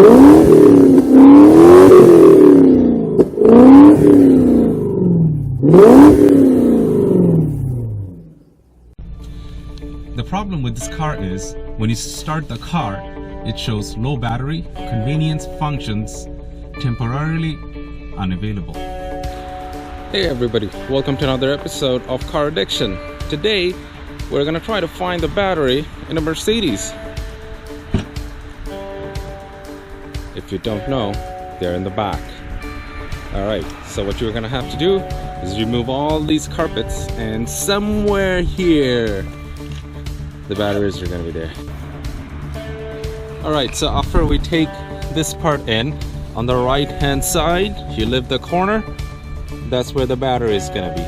The problem with this car is, when you start the car, it shows low battery, convenience functions, temporarily unavailable. Hey everybody, welcome to another episode of Car Addiction. Today, we're gonna try to find the battery in a Mercedes. If you don't know, they're in the back. Alright, so what you're gonna have to do is remove all these carpets, and somewhere here, the batteries are gonna be there. Alright, so after we take this part in, on the right hand side, you lift the corner, that's where the battery is gonna be.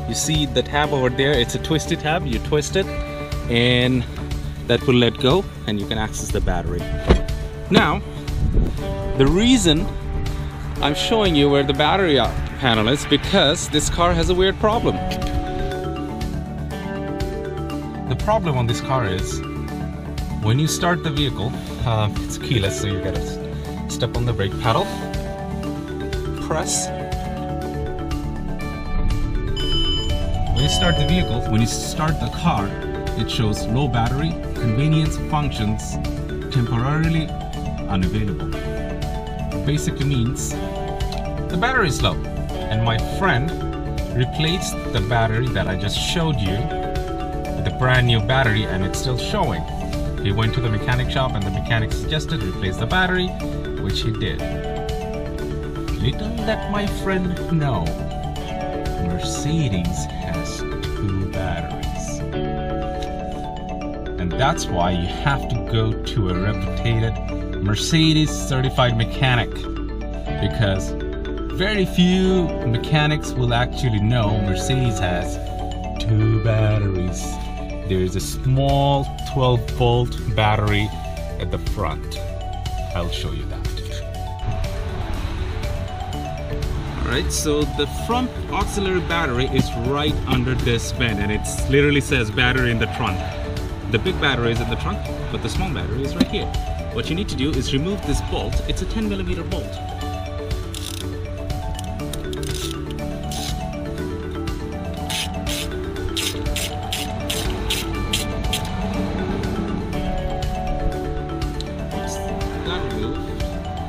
You see the tab over there, it's a twisty tab, you twist it and that will let go and you can access the battery. Now, the reason I'm showing you where the battery panel is because this car has a weird problem. The problem on this car is, when you start the vehicle, it's keyless, so you gotta step on the brake pedal, press. When you start the vehicle, when you start the car, it shows low battery, convenience functions, temporarily unavailable. It basically means the battery is low. And my friend replaced the battery that I just showed you with a brand new battery, and it's still showing. He went to the mechanic shop and the mechanic suggested replace the battery, which he did. Little let my friend know, Mercedes has 2 batteries. And that's why you have to go to a reputed Mercedes certified mechanic, because very few mechanics will actually know Mercedes has 2 batteries. There is a small 12-volt battery at the front. I'll show you that. Alright, so the front auxiliary battery is right under this vent, and it literally says battery in the trunk. The big battery is in the trunk, but the small battery is right here. What you need to do is remove this bolt. It's a 10mm bolt.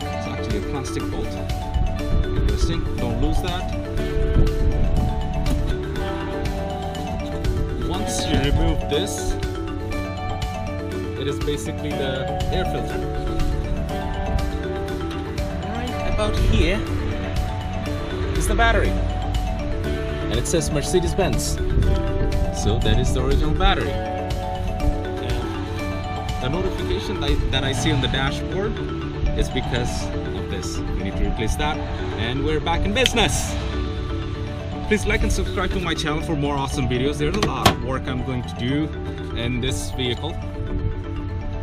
It's actually a plastic bolt. Interesting, don't lose that. Once you remove this, it is basically the air filter. Right about here is the battery. And it says Mercedes-Benz. So that is the original battery. The notification that I see on the dashboard is because of this. We need to replace that, and we're back in business. Please like and subscribe to my channel for more awesome videos. There's a lot of work I'm going to do in this vehicle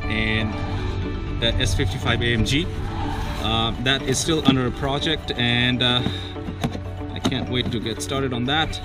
and the S55 AMG. That is still under a project, and I can't wait to get started on that.